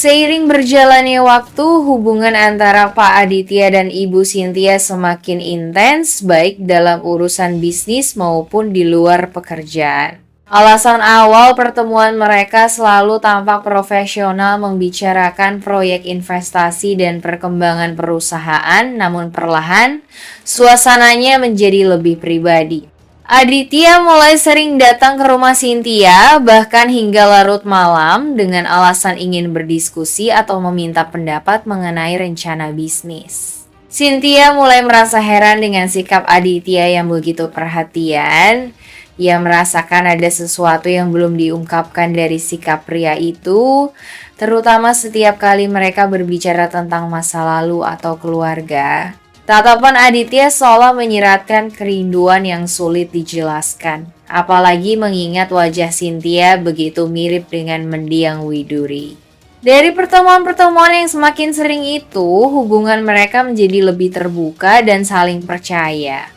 Seiring berjalannya waktu, hubungan antara Pak Aditya dan Ibu Cynthia semakin intens, baik dalam urusan bisnis maupun di luar pekerjaan. Alasan awal pertemuan mereka selalu tampak profesional membicarakan proyek investasi dan perkembangan perusahaan, namun perlahan suasananya menjadi lebih pribadi. Aditya mulai sering datang ke rumah Cynthia, bahkan hingga larut malam dengan alasan ingin berdiskusi atau meminta pendapat mengenai rencana bisnis. Cynthia mulai merasa heran dengan sikap Aditya yang begitu perhatian. Ia merasakan ada sesuatu yang belum diungkapkan dari sikap pria itu, terutama setiap kali mereka berbicara tentang masa lalu atau keluarga. Tatapan Aditya seolah menyiratkan kerinduan yang sulit dijelaskan, apalagi mengingat wajah Cynthia begitu mirip dengan mendiang Widuri. Dari pertemuan-pertemuan yang semakin sering itu, hubungan mereka menjadi lebih terbuka dan saling percaya.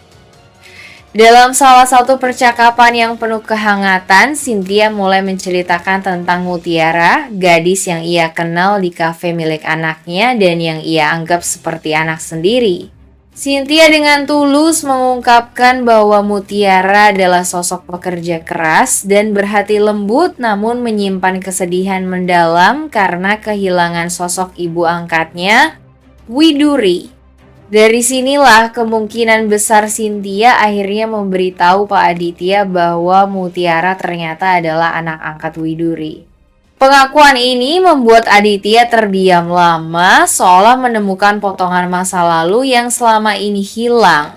Dalam salah satu percakapan yang penuh kehangatan, Cynthia mulai menceritakan tentang Mutiara, gadis yang ia kenal di kafe milik anaknya dan yang ia anggap seperti anak sendiri. Cynthia dengan tulus mengungkapkan bahwa Mutiara adalah sosok pekerja keras dan berhati lembut, namun menyimpan kesedihan mendalam karena kehilangan sosok ibu angkatnya, Widuri. Dari sinilah kemungkinan besar Cynthia akhirnya memberitahu Pak Aditya bahwa Mutiara ternyata adalah anak angkat Widuri. Pengakuan ini membuat Aditya terdiam lama, seolah menemukan potongan masa lalu yang selama ini hilang.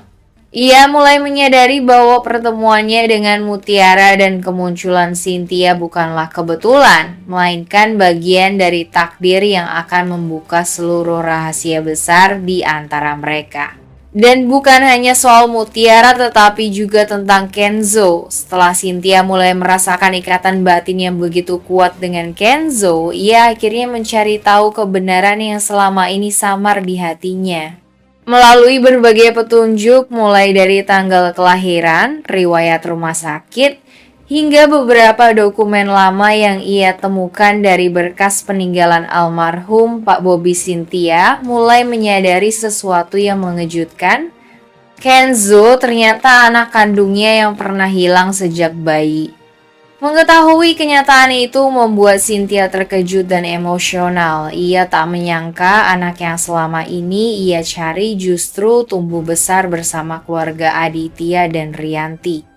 Ia mulai menyadari bahwa pertemuannya dengan Mutiara dan kemunculan Cynthia bukanlah kebetulan, melainkan bagian dari takdir yang akan membuka seluruh rahasia besar di antara mereka. Dan bukan hanya soal Mutiara tetapi juga tentang Kenzo. Setelah Cynthia mulai merasakan ikatan batin yang begitu kuat dengan Kenzo, ia akhirnya mencari tahu kebenaran yang selama ini samar di hatinya. Melalui berbagai petunjuk mulai dari tanggal kelahiran, riwayat rumah sakit, hingga beberapa dokumen lama yang ia temukan dari berkas peninggalan almarhum Pak Bobby Cynthia, mulai menyadari sesuatu yang mengejutkan. Kenzo ternyata anak kandungnya yang pernah hilang sejak bayi. Mengetahui kenyataan itu membuat Cynthia terkejut dan emosional. Ia tak menyangka anak yang selama ini ia cari justru tumbuh besar bersama keluarga Aditya dan Rianti.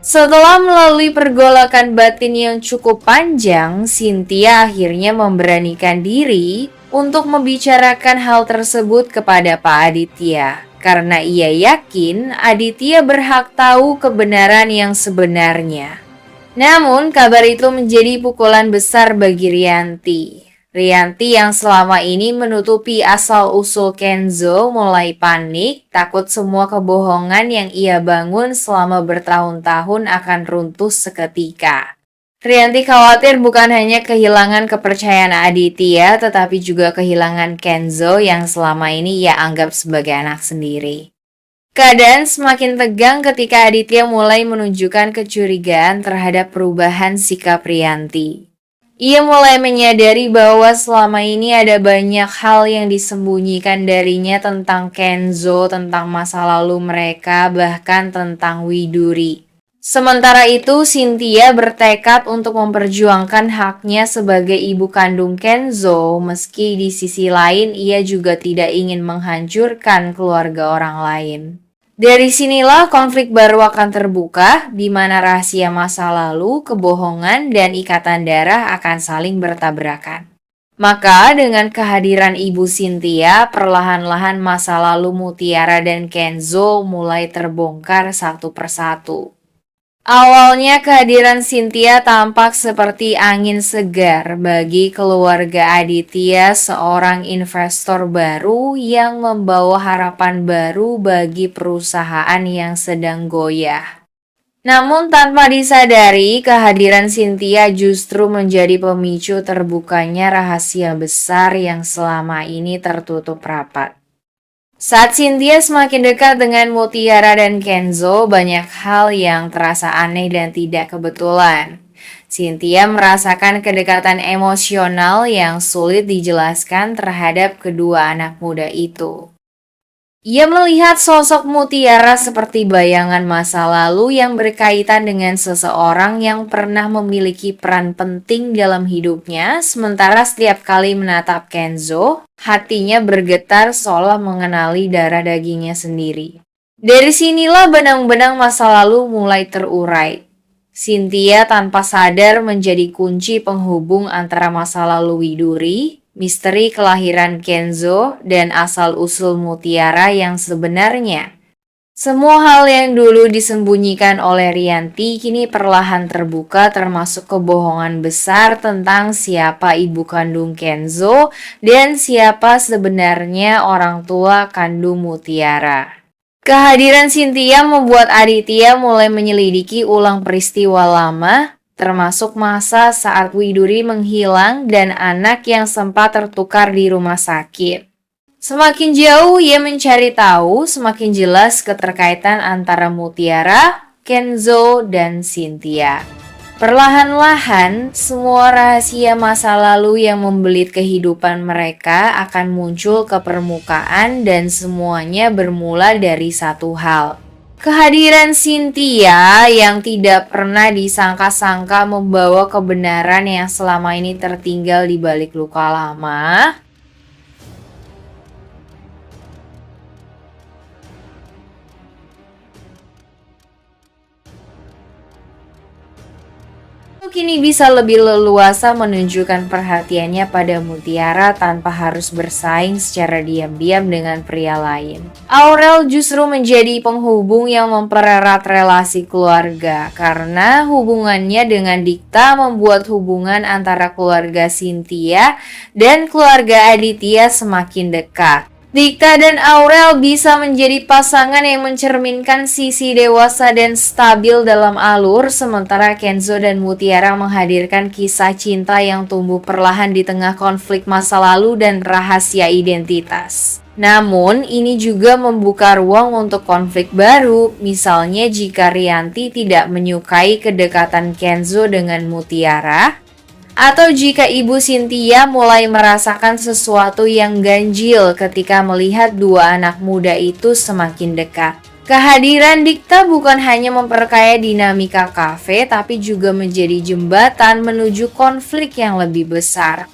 Setelah melalui pergolakan batin yang cukup panjang, Cynthia akhirnya memberanikan diri untuk membicarakan hal tersebut kepada Pak Aditya. Karena ia yakin Aditya berhak tahu kebenaran yang sebenarnya. Namun, kabar itu menjadi pukulan besar bagi Rianti. Rianti yang selama ini menutupi asal-usul Kenzo mulai panik, takut semua kebohongan yang ia bangun selama bertahun-tahun akan runtuh seketika. Rianti khawatir bukan hanya kehilangan kepercayaan Aditya, tetapi juga kehilangan Kenzo yang selama ini ia anggap sebagai anak sendiri. Keadaan semakin tegang ketika Aditya mulai menunjukkan kecurigaan terhadap perubahan sikap Rianti. Ia mulai menyadari bahwa selama ini ada banyak hal yang disembunyikan darinya tentang Kenzo, tentang masa lalu mereka, bahkan tentang Widuri. Sementara itu, Cynthia bertekad untuk memperjuangkan haknya sebagai ibu kandung Kenzo, meski di sisi lain ia juga tidak ingin menghancurkan keluarga orang lain. Dari sinilah konflik baru akan terbuka, di mana rahasia masa lalu, kebohongan, dan ikatan darah akan saling bertabrakan. Maka dengan kehadiran Ibu Cynthia, perlahan-lahan masa lalu Mutiara dan Kenzo mulai terbongkar satu persatu. Awalnya kehadiran Cynthia tampak seperti angin segar bagi keluarga Aditya, seorang investor baru yang membawa harapan baru bagi perusahaan yang sedang goyah. Namun tanpa disadari, kehadiran Cynthia justru menjadi pemicu terbukanya rahasia besar yang selama ini tertutup rapat. Saat Cynthia semakin dekat dengan Mutiara dan Kenzo, banyak hal yang terasa aneh dan tidak kebetulan. Cynthia merasakan kedekatan emosional yang sulit dijelaskan terhadap kedua anak muda itu. Ia melihat sosok Mutiara seperti bayangan masa lalu yang berkaitan dengan seseorang yang pernah memiliki peran penting dalam hidupnya, sementara setiap kali menatap Kenzo, hatinya bergetar seolah mengenali darah dagingnya sendiri. Dari sinilah benang-benang masa lalu mulai terurai. Cynthia tanpa sadar menjadi kunci penghubung antara masa lalu Widuri, misteri kelahiran Kenzo, dan asal-usul Mutiara yang sebenarnya. Semua hal yang dulu disembunyikan oleh Rianti kini perlahan terbuka, termasuk kebohongan besar tentang siapa ibu kandung Kenzo dan siapa sebenarnya orang tua kandung Mutiara. Kehadiran Cynthia membuat Aditya mulai menyelidiki ulang peristiwa lama, termasuk masa saat Widuri menghilang dan anak yang sempat tertukar di rumah sakit. Semakin jauh ia mencari tahu, semakin jelas keterkaitan antara Mutiara, Kenzo, dan Cynthia. Perlahan-lahan, semua rahasia masa lalu yang membelit kehidupan mereka akan muncul ke permukaan dan semuanya bermula dari satu hal. Kehadiran Cynthia yang tidak pernah disangka-sangka membawa kebenaran yang selama ini tertinggal di balik luka lama. Kini bisa lebih leluasa menunjukkan perhatiannya pada Mutiara tanpa harus bersaing secara diam-diam dengan pria lain. Aurel justru menjadi penghubung yang mempererat relasi keluarga karena hubungannya dengan Dikta membuat hubungan antara keluarga Cynthia dan keluarga Aditya semakin dekat. Dikta dan Aurel bisa menjadi pasangan yang mencerminkan sisi dewasa dan stabil dalam alur, sementara Kenzo dan Mutiara menghadirkan kisah cinta yang tumbuh perlahan di tengah konflik masa lalu dan rahasia identitas. Namun, ini juga membuka ruang untuk konflik baru, misalnya jika Rianti tidak menyukai kedekatan Kenzo dengan Mutiara, atau jika Ibu Cynthia mulai merasakan sesuatu yang ganjil ketika melihat dua anak muda itu semakin dekat. Kehadiran Dikta bukan hanya memperkaya dinamika kafe, tapi juga menjadi jembatan menuju konflik yang lebih besar.